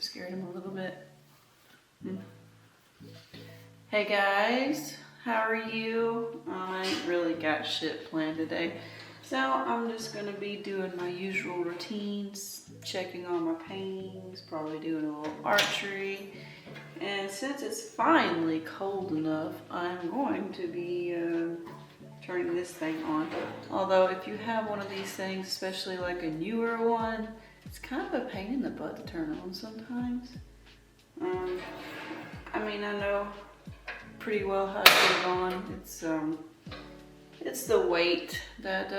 scared him a little bit. Hey guys, how are you? I ain't really got shit planned today. So I'm just gonna be doing my usual routines, checking on my paintings, probably doing a little archery. And since it's finally cold enough, I'm going to be turning this thing on. Although if you have one of these things, especially like a newer one, it's kind of a pain in the butt to turn on sometimes. I mean, I know pretty well how to put it on. It's the weight that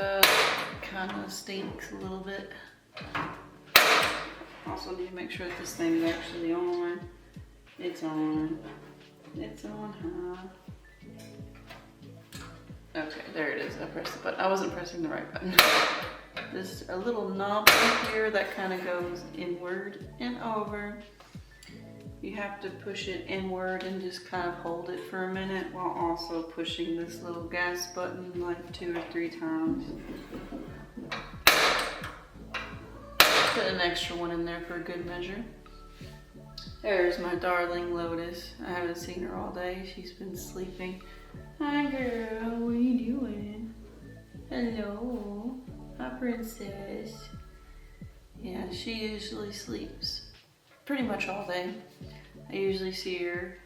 kind of stinks a little bit. Also need to make sure that this thing is actually on. It's on. It's on, huh? Okay, there it is. I pressed the button. I wasn't pressing the right button. There's a little knob here that kind of goes inward and over. You have to push it inward and just kind of hold it for a minute while also pushing this little gas button like 2 or 3 times. Put an extra one in there for a good measure. There's my darling Lotus. I haven't seen her all day. She's been sleeping. Hi girl, what are you doing? Hello, hi princess. Yeah, she usually sleeps pretty much all day. I usually see her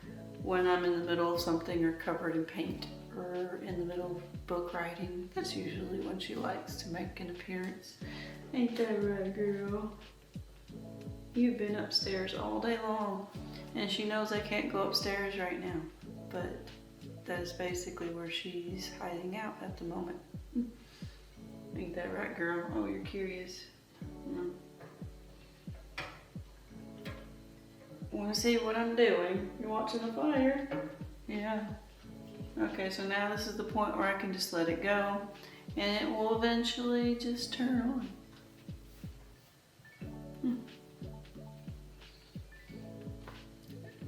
when I'm in the middle of something or covered in paint or in the middle of book writing. That's usually when she likes to make an appearance. Ain't that right, girl? You've been upstairs all day long, and she knows I can't go upstairs right now, but that is basically where she's hiding out at the moment. Ain't that right, girl? Oh, you're curious. Want to see what I'm doing? You're watching the fire? Yeah. Okay, so now this is the point where I can just let it go, and it will eventually just turn on.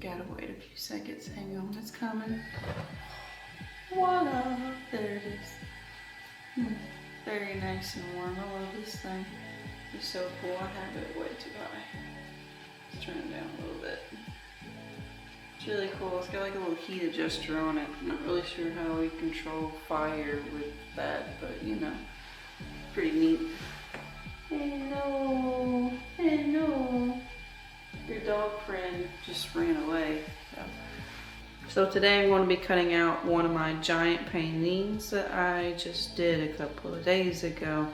Gotta wait a few seconds. Hang on, it's coming. Voila! There it is. Very nice and warm. I love this thing. It's so cool. I have it way too high. Let's turn it down a little bit. It's really cool. It's got like a little heat adjuster on it. I'm not really sure how we control fire with that, but you know, pretty neat. Hello, hello. Your dog friend just ran away. So today I'm going to be cutting out one of my giant paintings that I just did a couple of days ago.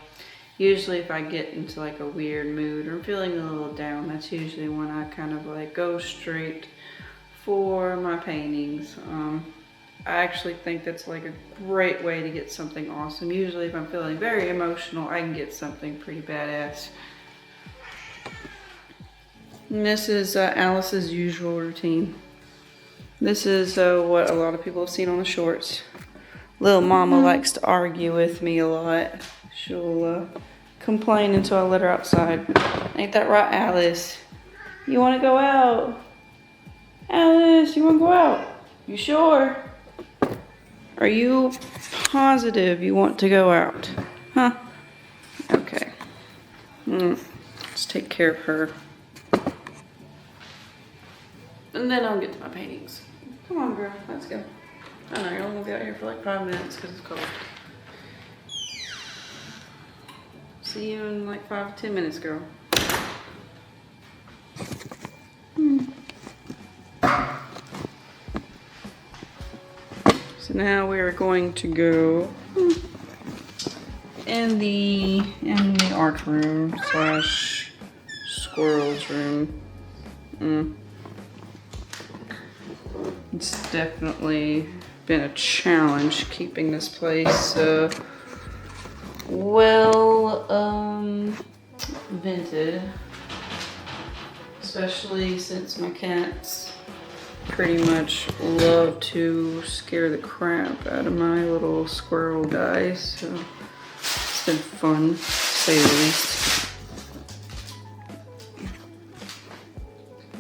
Usually if I get into like a weird mood or I'm feeling a little down, that's usually when I kind of like go straight for my paintings. I actually think that's like a great way to get something awesome. Usually if I'm feeling very emotional, I can get something pretty badass. And this is Alice's usual routine. This is what a lot of people have seen on the shorts. Little mama likes to argue with me a lot. She'll complain until I let her outside. Ain't that right, Alice? You want to go out? Alice, you want to go out? You sure? Are you positive you want to go out? Huh? Okay. Let's take care of her. And then I'll get to my paintings. Come on, girl. Let's go. I know, you're only going to be out here for like 5 minutes because it's cold. See you in like 5 to 10 minutes, girl. So now we're going to go in the art room slash squirrels room. It's definitely been a challenge keeping this place vented, especially since my cats pretty much love to scare the crap out of my little squirrel guys. So it's been fun, to say the least.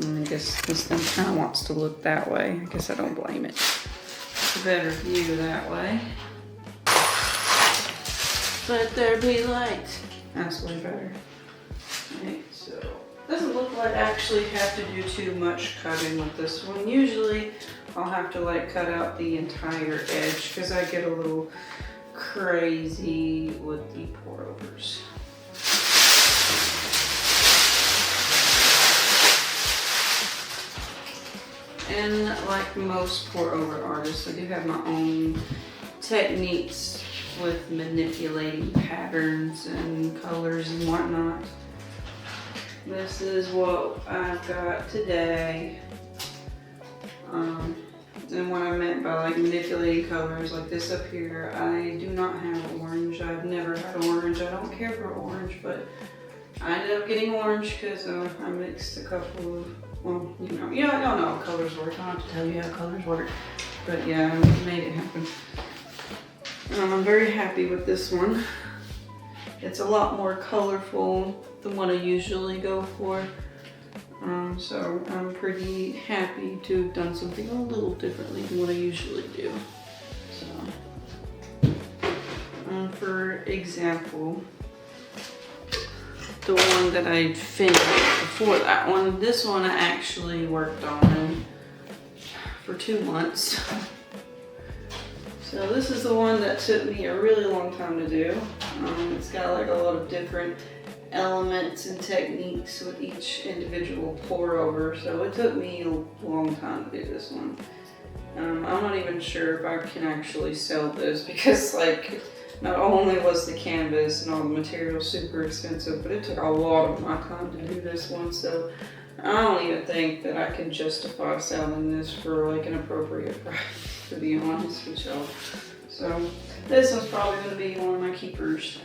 And I guess this thing kind of wants to look that way. I guess I don't blame it. It's a better view that way. Let there be light. That's way better. Alright, so doesn't look like I actually have to do too much cutting with this one. Usually I'll have to like cut out the entire edge because I get a little crazy with the pour overs. And like most pour over artists, I do have my own techniques with manipulating patterns and colors and whatnot. This is what I've got today. And what I meant by like manipulating colors, like this up here, I do not have orange. I've never had orange. I don't care for orange, but I ended up getting orange because I mixed a couple of, well, y'all know how colors work. I don't have to tell you how colors work, but yeah, I made it happen. I'm very happy with this one. It's a lot more colorful than what I usually go for. So I'm pretty happy to have done something a little differently than what I usually do. So, for example, the one that I finished before that one, this one I actually worked on for 2 months. So this is the one that took me a really long time to do. It's got like a lot of different elements and techniques with each individual pour over, so it took me a long time to do this one. I'm not even sure if I can actually sell this because like not only was the canvas and all the material super expensive, but it took a lot of my time to do this one, so I don't even think that I can justify selling this for like an appropriate price, to be honest with y'all. So this one's probably going to be one of my keepers.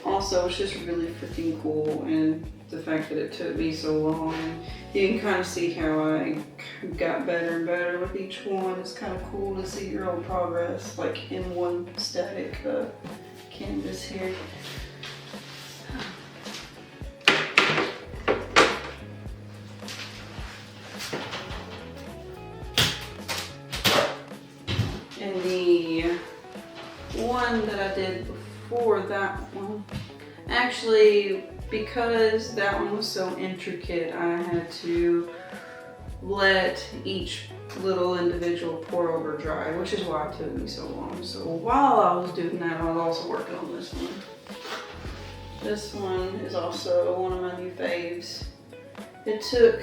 Also, it's just really freaking cool, and the fact that it took me so long, and you can kind of see how I got better and better with each one. It's kind of cool to see your own progress, like in one static canvas here. And the one that I did before that one, actually, because that one was so intricate, I had to let each little individual pour over dry, which is why it took me so long. So while I was doing that, I was also working on this one. This one is also one of my new faves. It took,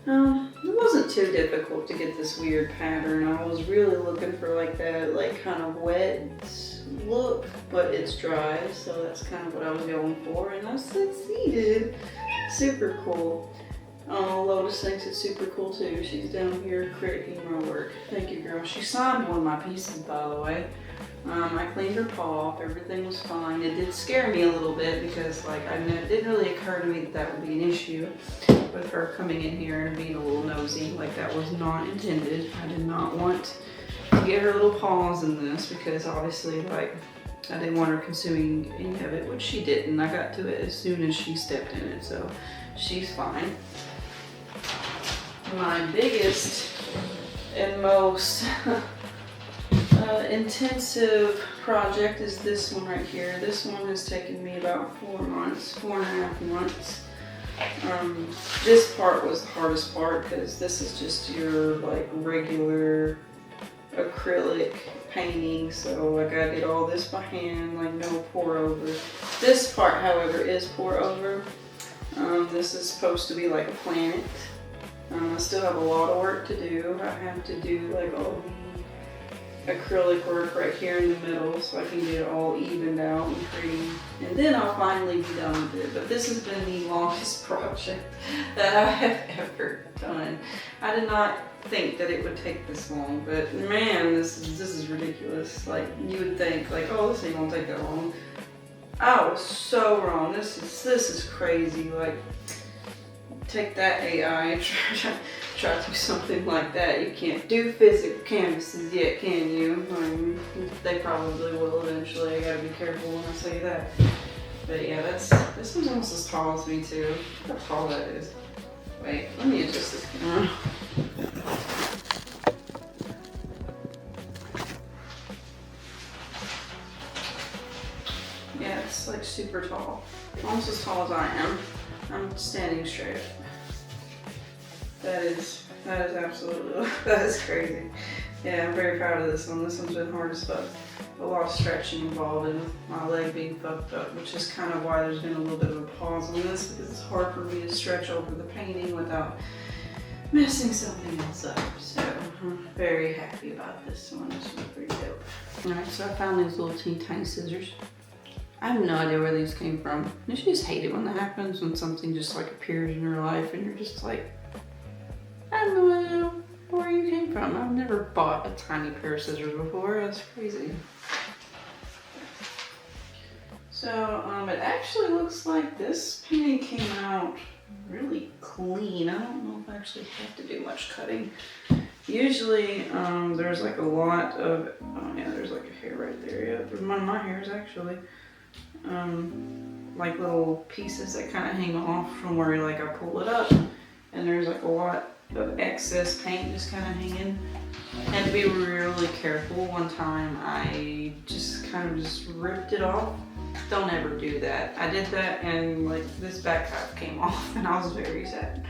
it wasn't too difficult to get this weird pattern. I was really looking for like that, like kind of wet look, but it's dry, so that's kind of what I was going for, and I succeeded. Super cool. Lotus thinks it's super cool too. She's down here critiquing my work. Thank you, girl. She signed one of my pieces, by the way. I cleaned her paw off. Everything was fine. It did scare me a little bit because, like, it didn't really occur to me that that would be an issue with her coming in here and being a little nosy. Like, that was not intended. I did not want to get her little paws in this because, obviously, like, I didn't want her consuming any of it, which she didn't. I got to it as soon as she stepped in it, so she's fine. My biggest and most intensive project is this one right here. This one has taken me about 4 months, 4.5 months. This part was the hardest part because this is just your like regular acrylic painting, so like I did all this by hand, like no pour over. This part, however, is pour over. This is supposed to be like a planet. I still have a lot of work to do. I have to do like all the acrylic work right here in the middle so I can get it all evened out and pretty. And then I'll finally be done with it. But this has been the longest project that I have ever done. I did not think that it would take this long, but man, this is ridiculous. Like, you would think like, oh, this ain't gonna take that long. I was so wrong. This is crazy. Like, take that AI and try to do something like that. You can't do physical canvases yet, can you? They probably will eventually. I gotta be careful when I say that. But yeah, this one's almost as tall as me too. Look how tall that is. Wait, let me adjust this camera. Yeah, it's like super tall. Almost as tall as I am. I'm standing straight. That is absolutely, that is crazy. Yeah, I'm very proud of this one. This one's been hard as fuck. A lot of stretching involved and my leg being fucked up, which is kind of why there's been a little bit of a pause on this, because it's hard for me to stretch over the painting without messing something else up. So I'm very happy about this one. This one's pretty dope. Alright, so I found these little teeny tiny scissors. I have no idea where these came from. You just hate it when that happens, when something just like appears in your life and you're just like, I have no idea where you came from. I've never bought a tiny pair of scissors before. That's crazy. So it actually looks like this painting came out really clean. I don't know if I actually have to do much cutting. Usually there's like a lot of, oh yeah, there's like a hair right there. Yeah, one of my hairs actually. Like little pieces that kind of hang off from where like I pull it up, and there's like a lot of excess paint just kind of hanging. I had to be really careful. One time I just kind of just ripped it off. Don't ever do that. I did that and like this back half came off and I was very sad.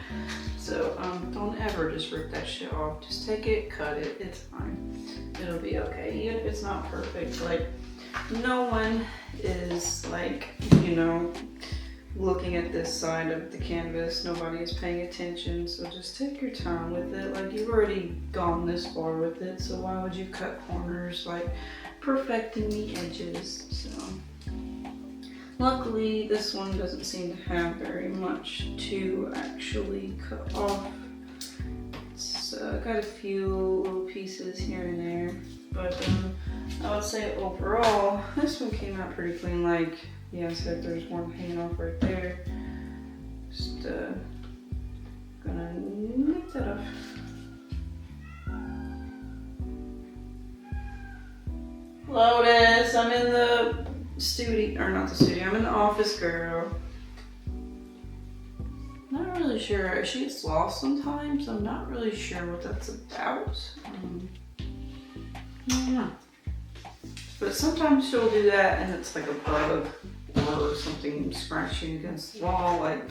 So don't ever just rip that shit off. Just take it, cut it, it's fine. It'll be okay. Even if it's not perfect, like no one is like, you know, looking at this side of the canvas. Nobody is paying attention, so just take your time with it. Like you've already gone this far with it, so why would you cut corners? Like perfecting the edges. So luckily this one doesn't seem to have very much to actually cut off. It's got a few little pieces here and there, but I would say overall this one came out pretty clean. Like, yeah, I said there's one hanging off right there. Just gonna nip that off. Lotus, I'm in the studio, or not the studio, I'm in the office, girl. Not really sure. She gets lost sometimes. I'm not really sure what that's about. Yeah. But sometimes she'll do that and it's like a bug or something scratching against the wall. Like,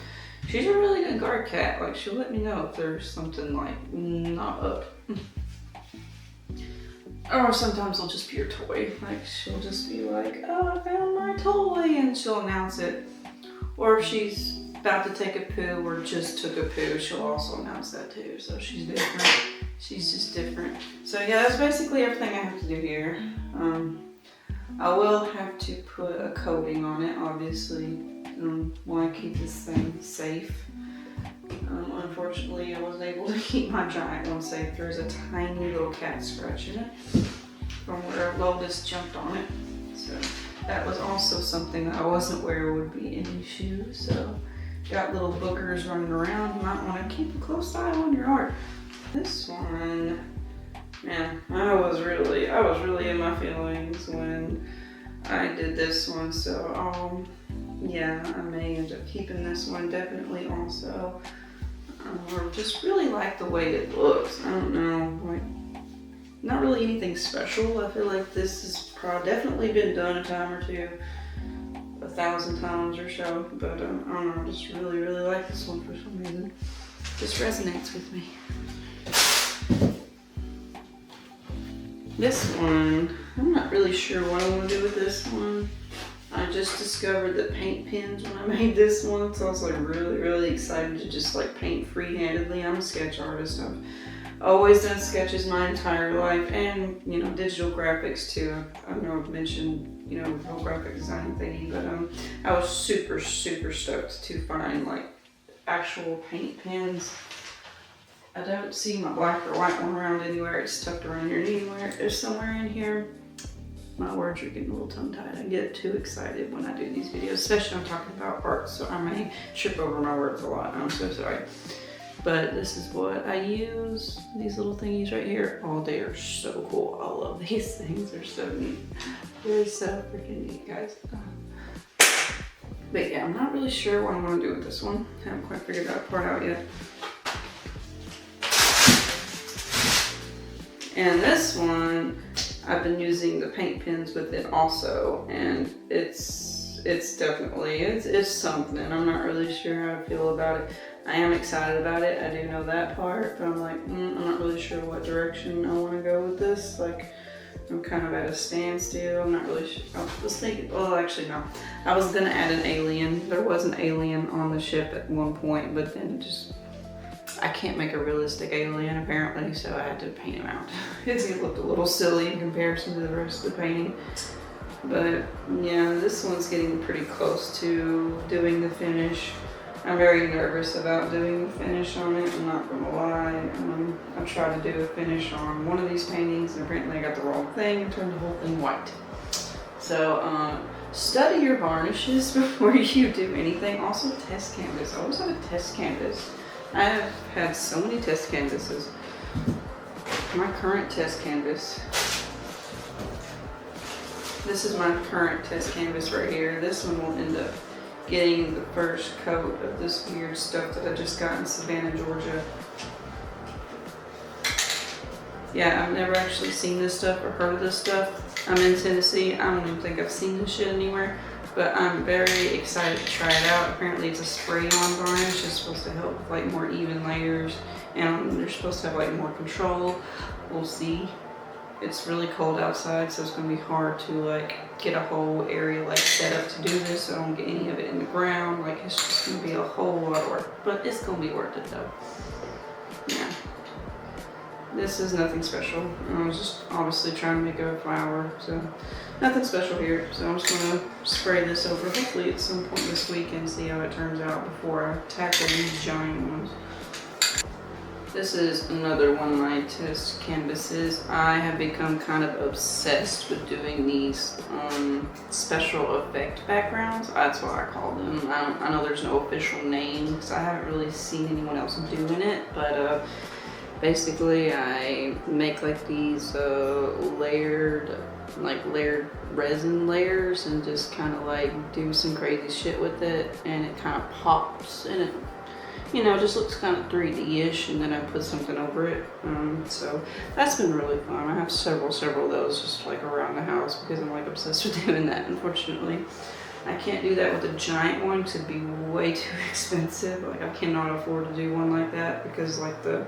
she's a really good guard cat. Like, she'll let me know if there's something like not up. Or sometimes it'll just be her toy. Like, she'll just be like, oh, I found my toy, and she'll announce it. Or if she's about to take a poo or just took a poo, she'll also announce that too. So she's different. She's just different. So yeah, that's basically everything I have to do here. I will have to put a coating on it, obviously. Want to keep this thing safe. Unfortunately, I wasn't able to keep my giant one safe. There's a tiny little cat scratch in it from where Lotus jumped on it. So that was also something that I wasn't aware would be an issue. So got little boogers running around. You might want to keep a close eye on your art. This one, man, I was really in my feelings when I did this one. So yeah, I may end up keeping this one definitely also. Just really like the way it looks. I don't know, like not really anything special. I feel like this has probably definitely been done a time or two, 1,000 times or so. But I don't know, I just really like this one for some reason. Just resonates with me. This one, I'm not really sure what I want to do with this one. I just discovered the paint pens when I made this one, so I was like really excited to just like paint free-handedly. I'm a sketch artist. I've always done sketches my entire life, and you know, digital graphics too. I know I've mentioned, you know, real graphic design thingy, but I was super stoked to find like actual paint pens. I don't see my black or white one around anywhere. It's tucked around here anywhere. There's somewhere in here. My words are getting a little tongue-tied. I get too excited when I do these videos, especially when I'm talking about art, so I may trip over my words a lot. I'm so sorry. But this is what I use. These little thingies right here. Oh, they are so cool. I love these things. They're so neat. They're so freaking neat, guys. But yeah, I'm not really sure what I'm going to do with this one. I haven't quite figured that part out yet. And this one, I've been using the paint pens with it also, and it's it's definitely, it's something. I'm not really sure how I feel about it. I am excited about it. I do know that part, but I'm like, I'm not really sure what direction I want to go with this. Like, I'm kind of at a standstill. I'm not really sure. I was thinking, well, actually, no. I was gonna add an alien. There was an alien on the ship at one point, but then just, I can't make a realistic alien apparently, so I had to paint him out. He looked a little silly in comparison to the rest of the painting. But yeah, this one's getting pretty close to doing the finish. I'm very nervous about doing the finish on it, I'm not gonna lie. I tried to do a finish on one of these paintings and apparently I got the wrong thing and turned the whole thing white. So study your varnishes before you do anything. Also test canvas, I always have a test canvas. I have had so many test canvases. My current test canvas. This is my current test canvas right here. This one will end up getting the first coat of this weird stuff that I just got in Savannah, Georgia. Yeah, I've never actually seen this stuff or heard of this stuff. I'm in Tennessee. I don't even think I've seen this shit anywhere, but I'm very excited to try it out. Apparently it's a spray-on varnish. It's supposed to help with like more even layers, and they're supposed to have like more control. We'll see. It's really cold outside, so it's gonna be hard to like get a whole area like set up to do this, so I don't get any of it in the ground. Like, it's just gonna be a whole lot of work, but it's gonna be worth it though. Yeah. This is nothing special. I was just obviously trying to make a flower, so nothing special here. So I'm just gonna spray this over, hopefully at some point this week, and see how it turns out before I tackle these giant ones. This is another one of my test canvases. I have become kind of obsessed with doing these special effect backgrounds. That's what I call them. I know there's no official name because I haven't really seen anyone else doing it, but basically I make like these layered resin layers and just kind of like do some crazy shit with it, and it kind of pops and it, you know, just looks kind of 3D-ish, and then I put something over it. So that's been really fun. I have several of those just like around the house because I'm like obsessed with doing that. Unfortunately, I can't do that with a giant one because it'd be way too expensive. Like, I cannot afford to do one like that because like the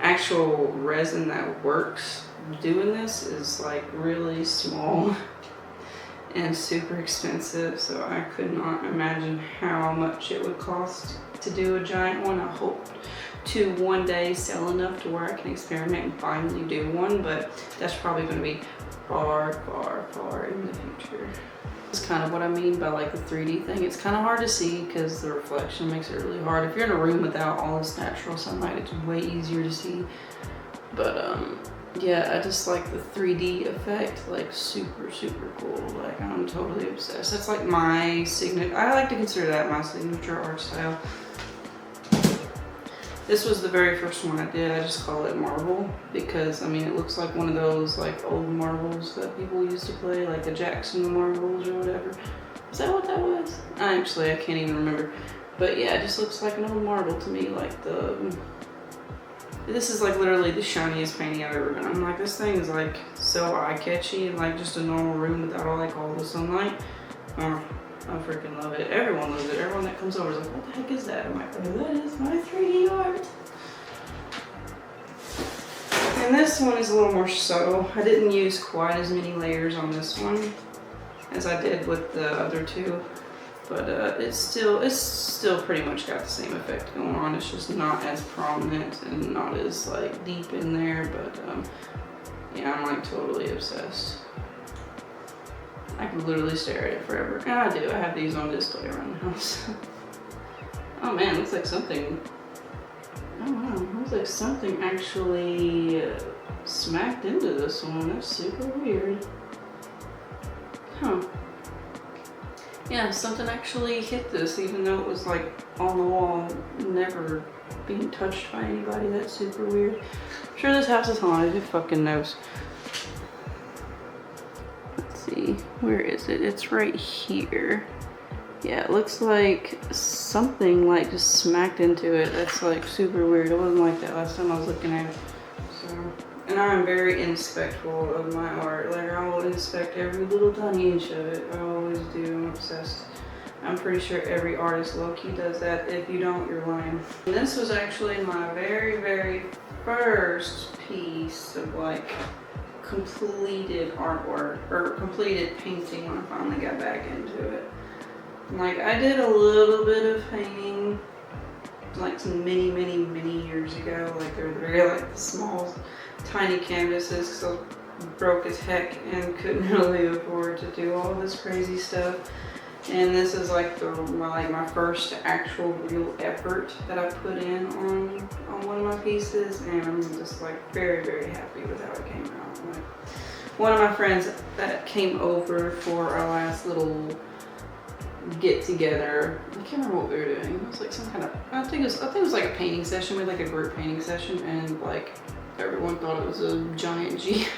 actual resin that works doing this is like really small and super expensive, so I could not imagine how much it would cost to do a giant one. I hope to one day sell enough to where I can experiment and finally do one, but that's probably going to be far in the future. That's kind of what I mean by like the 3D thing. It's kind of hard to see because the reflection makes it really hard. If you're in a room without all this natural sunlight, it's way easier to see. But yeah, I just like the 3D effect, like super cool. Like, I'm totally obsessed. That's like my signature. I like to consider that my signature art style. This was the very first one I did. I just call it marble because, I mean, it looks like one of those like old marbles that people used to play, like the Jackson marbles or whatever. Is that what that was? I can't even remember. But yeah, it just looks like an old marble to me. Like this is like literally the shiniest painting I've ever done. I'm like, this thing is like so eye-catchy and like just a normal room without all the sunlight. I freaking love it. Everyone loves it. Everyone that comes over is like, what the heck is that? I'm like, oh, that is my 3D art. And this one is a little more subtle. I didn't use quite as many layers on this one as I did with the other two, but it's still pretty much got the same effect going on. It's just not as prominent and not as like deep in there, but yeah, I'm like totally obsessed. I can literally stare at it forever. And I do. I have these on display around the house. Oh man, looks like something. Oh wow, looks like something actually smacked into this one. That's super weird. Huh. Yeah, something actually hit this, even though it was like on the wall, never being touched by anybody. That's super weird. I'm sure this house is haunted. Who fucking knows? See, where is it? It's right here. Yeah, it looks like something like just smacked into it. That's like super weird. It wasn't like that last time I was looking at it. So, and And I'm very inspectful of my art. Like, I will inspect every little tiny inch of it. I always do. I'm obsessed. I'm pretty sure every artist low-key does that. If you don't, you're lying. And this was actually my very, very first piece of like completed artwork, or completed painting when I finally got back into it. Like, I did a little bit of painting like some many years ago. Like, they were very like small, tiny canvases because I was broke as heck and couldn't really afford to do all this crazy stuff. And this is like my first actual real effort that I put in on one of my pieces, and I'm just like very, very happy with how it came out. Like, one of my friends that came over for our last little get together, I can't remember what we were doing. It was like some kind of, I think it was like a painting session. We had like a group painting session, and like everyone thought it was a giant G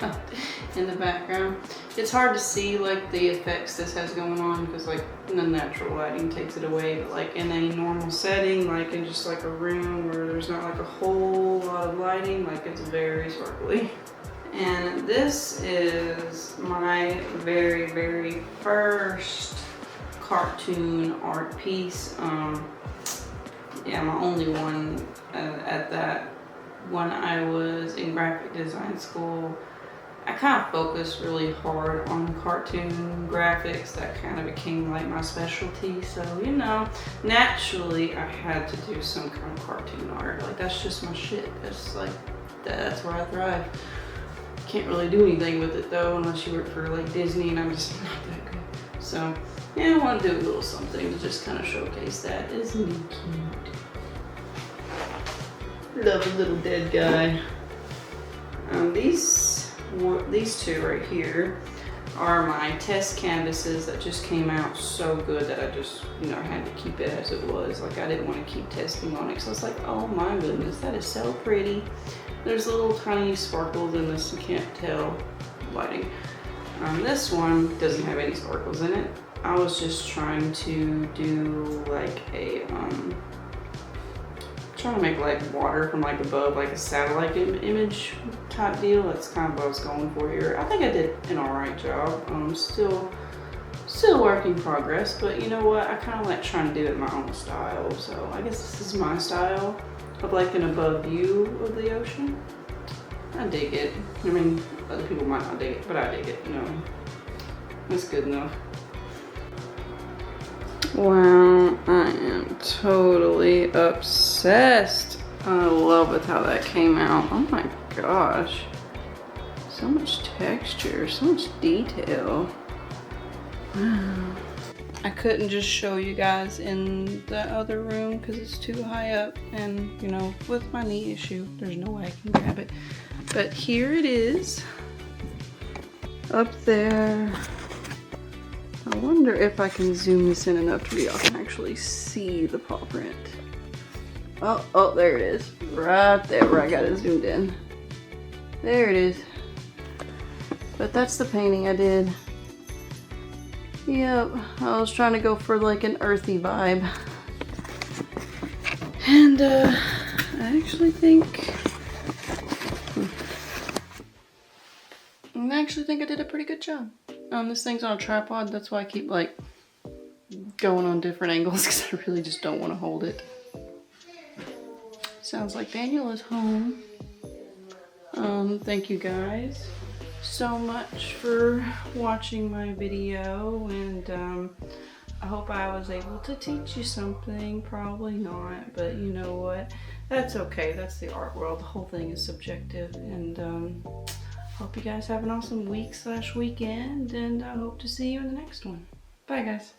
in the background. It's hard to see like the effects this has going on because like the natural lighting takes it away, but like in a normal setting, like in just like a room where there's not like a whole lot of lighting, like it's very sparkly. And this is my very, very first cartoon art piece. Yeah, my only one at that. When I was in graphic design school, I kind of focused really hard on cartoon graphics. That kind of became like my specialty. So, you know, naturally I had to do some kind of cartoon art. Like, that's just my shit. That's like, that's where I thrive. Can't really do anything with it though, unless you work for like Disney, and I'm just not that good. So, yeah, I want to do a little something to just kind of showcase that. Isn't he cute? Love a little dead guy. These two right here are my test canvases that just came out so good that I just, you know, I had to keep it as it was. Like, I didn't want to keep testing on it, so I was like, oh my goodness, that is so pretty. There's little tiny sparkles in this, you can't tell lighting. This one doesn't have any sparkles in it. I was just trying to do like a trying to make like water from like above, like a satellite image type deal. That's kind of what I was going for here. I think I did an alright job. Still work in progress, but you know what? I kind of like trying to do it in my own style. So I guess this is my style of like an above view of the ocean. I dig it. I mean, other people might not dig it, but I dig it. You know, it's good enough. Wow, I am totally obsessed. I love with how that came out. Oh my gosh. So much texture, so much detail. Wow. I couldn't just show you guys in the other room because it's too high up, and you know, with my knee issue, there's no way I can grab it. But here it is, up there. I wonder if I can zoom this in enough to where y'all can actually see the paw print. Oh, there it is. Right there where I got it zoomed in. There it is. But that's the painting I did. Yep, I was trying to go for like an earthy vibe. And I actually think I did a pretty good job. This thing's on a tripod, that's why I keep like going on different angles because I really just don't want to hold it. Sounds like Daniel is home. Thank you guys so much for watching my video, and I hope I was able to teach you something. Probably not, but you know what? That's okay. That's the art world. The whole thing is subjective, and hope you guys have an awesome week/weekend, and I hope to see you in the next one. Bye, guys.